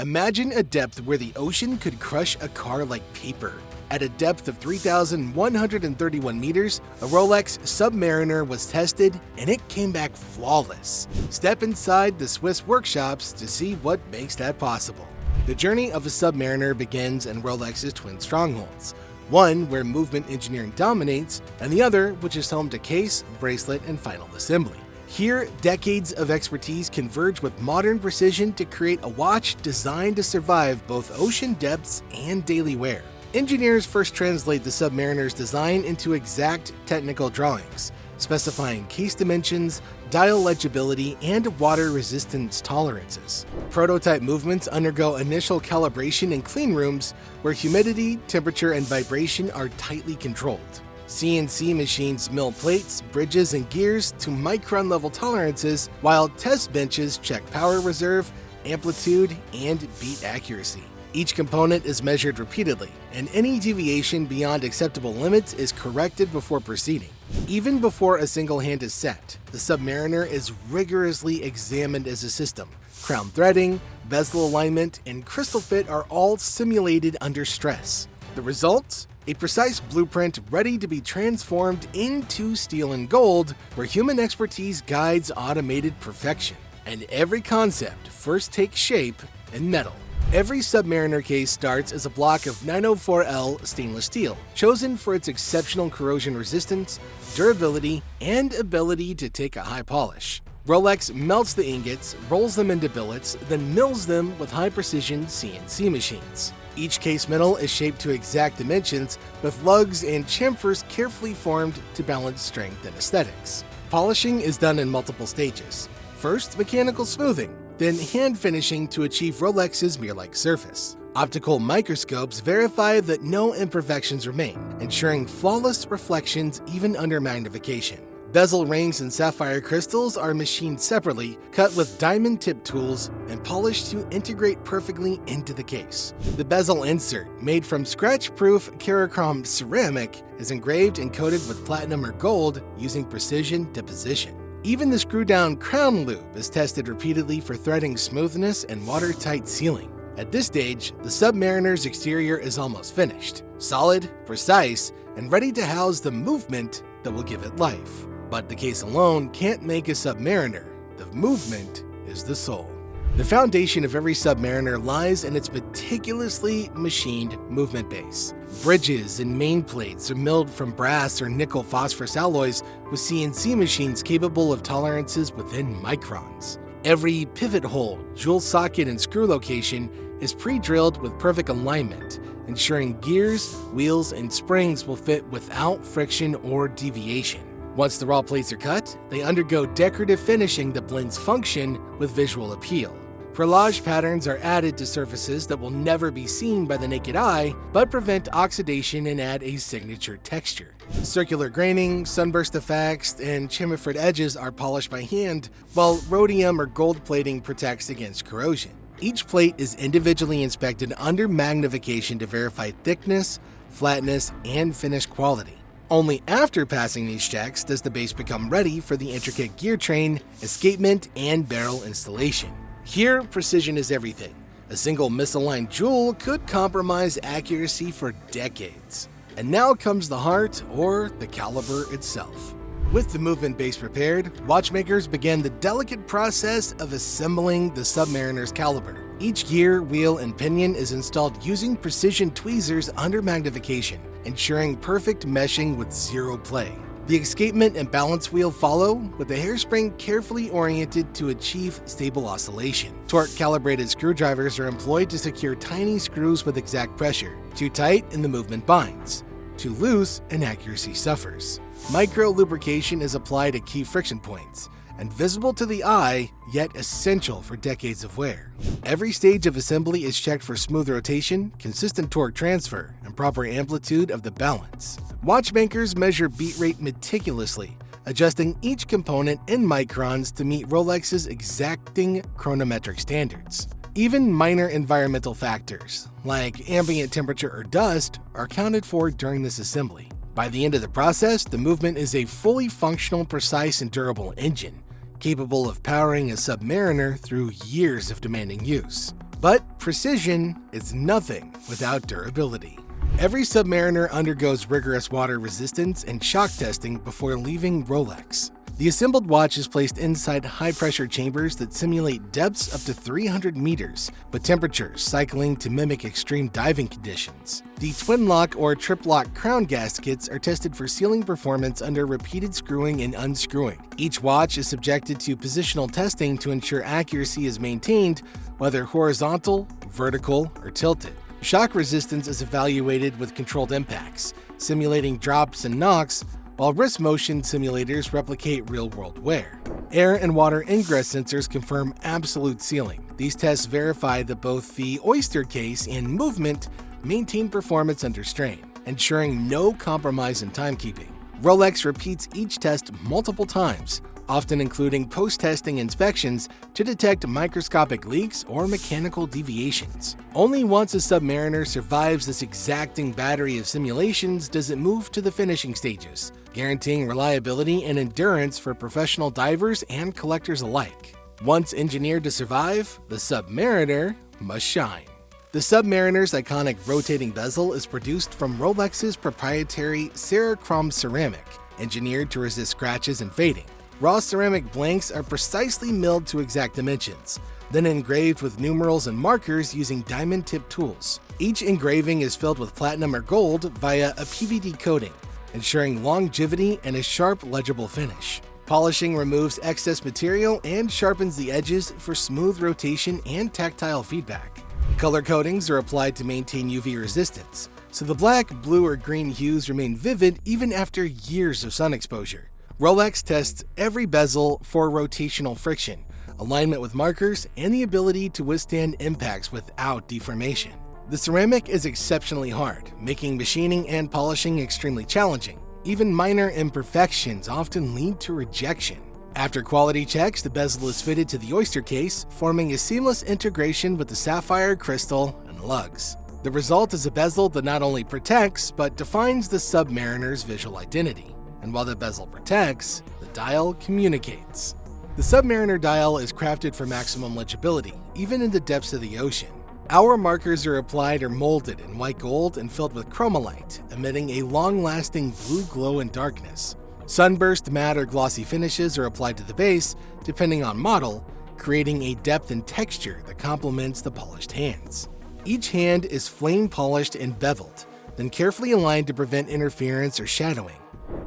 Imagine a depth where the ocean could crush a car like paper. At a depth of 3,131 meters, a Rolex Submariner was tested and it came back flawless. Step inside the Swiss workshops to see what makes that possible. The journey of a Submariner begins in Rolex's twin strongholds, one where movement engineering dominates, and the other which is home to case, bracelet, and final assembly. Here, decades of expertise converge with modern precision to create a watch designed to survive both ocean depths and daily wear. Engineers first translate the Submariner's design into exact technical drawings, specifying case dimensions, dial legibility, and water resistance tolerances. Prototype movements undergo initial calibration in clean rooms where humidity, temperature, and vibration are tightly controlled. CNC machines mill plates, bridges, and gears to micron-level tolerances, while test benches check power reserve, amplitude, and beat accuracy. Each component is measured repeatedly, and any deviation beyond acceptable limits is corrected before proceeding. Even before a single hand is set, the Submariner is rigorously examined as a system. Crown threading, bezel alignment, and crystal fit are all simulated under stress. The result? A precise blueprint ready to be transformed into steel and gold, where human expertise guides automated perfection. And every concept first takes shape in metal. Every Submariner case starts as a block of 904L stainless steel, chosen for its exceptional corrosion resistance, durability, and ability to take a high polish. Rolex melts the ingots, rolls them into billets, then mills them with high-precision CNC machines. Each case metal is shaped to exact dimensions, with lugs and chamfers carefully formed to balance strength and aesthetics. Polishing is done in multiple stages. First, mechanical smoothing, then hand finishing to achieve Rolex's mirror-like surface. Optical microscopes verify that no imperfections remain, ensuring flawless reflections even under magnification. Bezel rings and sapphire crystals are machined separately, cut with diamond-tipped tools, and polished to integrate perfectly into the case. The bezel insert, made from scratch-proof Kerachrom ceramic, is engraved and coated with platinum or gold using precision deposition. Even the screw-down crown loop is tested repeatedly for threading smoothness and watertight sealing. At this stage, the Submariner's exterior is almost finished, solid, precise, and ready to house the movement that will give it life. But the case alone can't make a Submariner. The movement is the soul. The foundation of every Submariner lies in its meticulously machined movement base. Bridges and main plates are milled from brass or nickel phosphorus alloys with CNC machines capable of tolerances within microns. Every pivot hole, jewel socket, and screw location is pre-drilled with perfect alignment, ensuring gears, wheels, and springs will fit without friction or deviation. Once the raw plates are cut, they undergo decorative finishing that blends function with visual appeal. Perlage patterns are added to surfaces that will never be seen by the naked eye, but prevent oxidation and add a signature texture. Circular graining, sunburst effects, and chamfered edges are polished by hand, while rhodium or gold plating protects against corrosion. Each plate is individually inspected under magnification to verify thickness, flatness, and finish quality. Only after passing these checks does the base become ready for the intricate gear train, escapement, and barrel installation. Here, precision is everything. A single misaligned jewel could compromise accuracy for decades. And now comes the heart, or the caliber itself. With the movement base prepared, watchmakers begin the delicate process of assembling the Submariner's caliber. Each gear, wheel, and pinion is installed using precision tweezers under magnification, ensuring perfect meshing with zero play. The escapement and balance wheel follow, with the hairspring carefully oriented to achieve stable oscillation. Torque-calibrated screwdrivers are employed to secure tiny screws with exact pressure. Too tight and the movement binds. Too loose and accuracy suffers. Micro-lubrication is applied at key friction points, and visible to the eye, yet essential for decades of wear. Every stage of assembly is checked for smooth rotation, consistent torque transfer, and proper amplitude of the balance. Watchmakers measure beat rate meticulously, adjusting each component in microns to meet Rolex's exacting chronometric standards. Even minor environmental factors, like ambient temperature or dust, are accounted for during this assembly. By the end of the process, the movement is a fully functional, precise, and durable engine, capable of powering a Submariner through years of demanding use. But precision is nothing without durability. Every Submariner undergoes rigorous water resistance and shock testing before leaving Rolex. The assembled watch is placed inside high-pressure chambers that simulate depths up to 300 meters, with temperatures cycling to mimic extreme diving conditions. The twin-lock or trip-lock crown gaskets are tested for sealing performance under repeated screwing and unscrewing. Each watch is subjected to positional testing to ensure accuracy is maintained, whether horizontal, vertical, or tilted. Shock resistance is evaluated with controlled impacts, simulating drops and knocks, while wrist motion simulators replicate real-world wear. Air and water ingress sensors confirm absolute sealing. These tests verify that both the Oyster case and movement maintain performance under strain, ensuring no compromise in timekeeping. Rolex repeats each test multiple times, often including post-testing inspections to detect microscopic leaks or mechanical deviations. Only once a Submariner survives this exacting battery of simulations does it move to the finishing stages, guaranteeing reliability and endurance for professional divers and collectors alike. Once engineered to survive, the Submariner must shine. The Submariner's iconic rotating bezel is produced from Rolex's proprietary Cerachrom ceramic, engineered to resist scratches and fading. Raw ceramic blanks are precisely milled to exact dimensions, then engraved with numerals and markers using diamond-tipped tools. Each engraving is filled with platinum or gold via a PVD coating, ensuring longevity and a sharp, legible finish. Polishing removes excess material and sharpens the edges for smooth rotation and tactile feedback. Color coatings are applied to maintain UV resistance, so the black, blue, or green hues remain vivid even after years of sun exposure. Rolex tests every bezel for rotational friction, alignment with markers, and the ability to withstand impacts without deformation. The ceramic is exceptionally hard, making machining and polishing extremely challenging. Even minor imperfections often lead to rejection. After quality checks, the bezel is fitted to the Oyster case, forming a seamless integration with the sapphire, crystal, and lugs. The result is a bezel that not only protects, but defines the Submariner's visual identity. And while the bezel protects, the dial communicates. The Submariner dial is crafted for maximum legibility, even in the depths of the ocean. Hour markers are applied or molded in white gold and filled with chromalite, emitting a long-lasting blue glow in darkness. Sunburst, matte, or glossy finishes are applied to the base, depending on model, creating a depth and texture that complements the polished hands. Each hand is flame-polished and beveled, then carefully aligned to prevent interference or shadowing.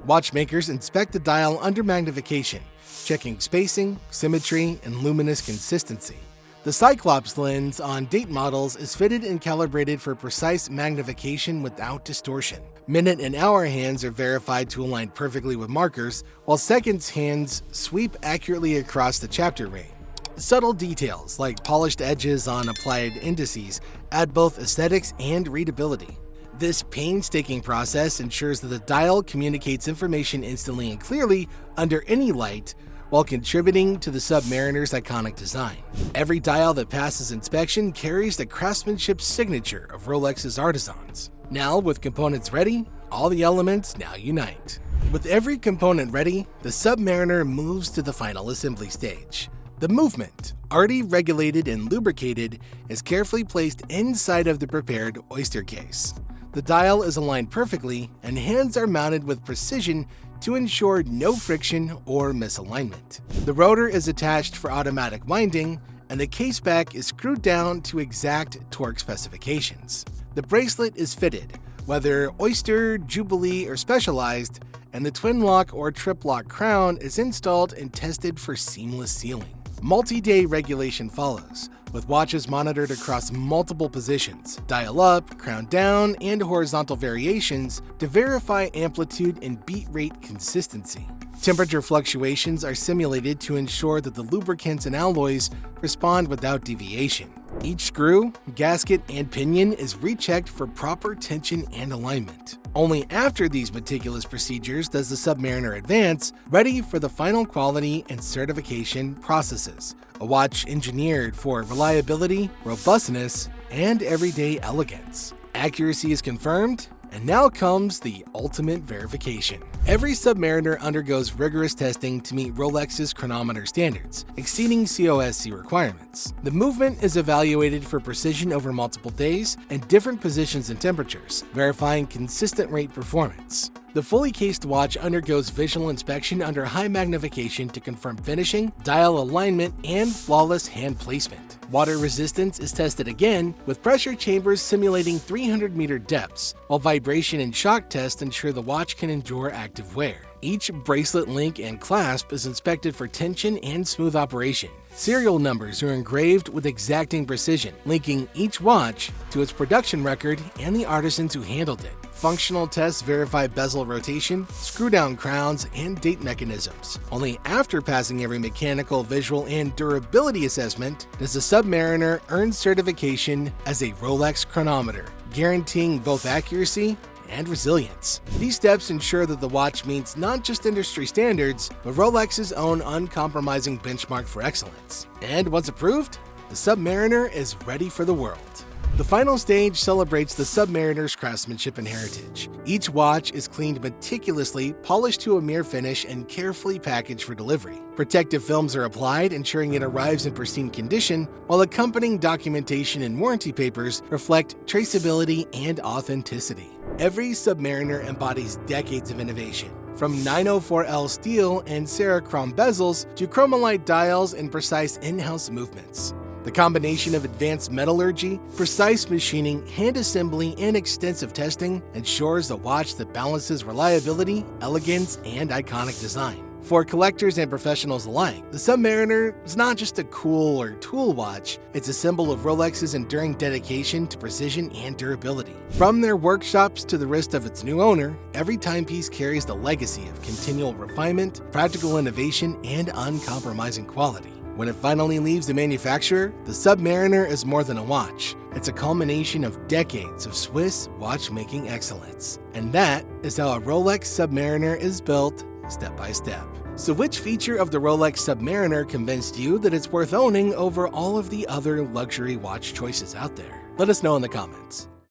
Watchmakers inspect the dial under magnification, checking spacing, symmetry, and luminous consistency. The Cyclops lens on date models is fitted and calibrated for precise magnification without distortion. Minute and hour hands are verified to align perfectly with markers, while seconds hands sweep accurately across the chapter ring. Subtle details, like polished edges on applied indices, add both aesthetics and readability. This painstaking process ensures that the dial communicates information instantly and clearly under any light, while contributing to the Submariner's iconic design. Every dial that passes inspection carries the craftsmanship signature of Rolex's artisans. Now, with components ready, all the elements now unite. With every component ready, the Submariner moves to the final assembly stage. The movement, already regulated and lubricated, is carefully placed inside of the prepared Oyster case. The dial is aligned perfectly, and hands are mounted with precision to ensure no friction or misalignment. The rotor is attached for automatic winding, and the case back is screwed down to exact torque specifications. The bracelet is fitted, whether Oyster, Jubilee, or Specialized, and the twin lock or trip lock crown is installed and tested for seamless sealing. Multi-day regulation follows, with watches monitored across multiple positions, dial up, crown down, and horizontal variations to verify amplitude and beat rate consistency. Temperature fluctuations are simulated to ensure that the lubricants and alloys respond without deviation. Each screw, gasket, and pinion is rechecked for proper tension and alignment. Only after these meticulous procedures does the Submariner advance, ready for the final quality and certification processes. A watch engineered for reliability, robustness, and everyday elegance. Accuracy is confirmed, And now comes the ultimate verification. Every Submariner undergoes rigorous testing to meet Rolex's chronometer standards, exceeding COSC requirements. The movement is evaluated for precision over multiple days and different positions and temperatures, verifying consistent rate performance. The fully cased watch undergoes visual inspection under high magnification to confirm finishing, dial alignment, and flawless hand placement. Water resistance is tested again, with pressure chambers simulating 300-meter depths, while vibration and shock tests ensure the watch can endure active wear. Each bracelet link and clasp is inspected for tension and smooth operation. Serial numbers are engraved with exacting precision, linking each watch to its production record and the artisans who handled it. Functional tests verify bezel rotation, screw-down crowns, and date mechanisms. Only after passing every mechanical, visual, and durability assessment does the Submariner earn certification as a Rolex chronometer, guaranteeing both accuracy and resilience. These steps ensure that the watch meets not just industry standards, but Rolex's own uncompromising benchmark for excellence. And once approved, the Submariner is ready for the world. The final stage celebrates the Submariner's craftsmanship and heritage. Each watch is cleaned meticulously, polished to a mere finish, and carefully packaged for delivery. Protective films are applied, ensuring it arrives in pristine condition, while accompanying documentation and warranty papers reflect traceability and authenticity. Every Submariner embodies decades of innovation, from 904L steel and Cerachrom bezels to chromalite dials and precise in-house movements. The combination of advanced metallurgy, precise machining, hand assembly, and extensive testing ensures a watch that balances reliability, elegance, and iconic design. For collectors and professionals alike, the Submariner is not just a cool or tool watch, it's a symbol of Rolex's enduring dedication to precision and durability. From their workshops to the wrist of its new owner, every timepiece carries the legacy of continual refinement, practical innovation, and uncompromising quality. When it finally leaves the manufacturer, the Submariner is more than a watch. It's a culmination of decades of Swiss watchmaking excellence. And that is how a Rolex Submariner is built, step by step. So which feature of the Rolex Submariner convinced you that it's worth owning over all of the other luxury watch choices out there? Let us know in the comments.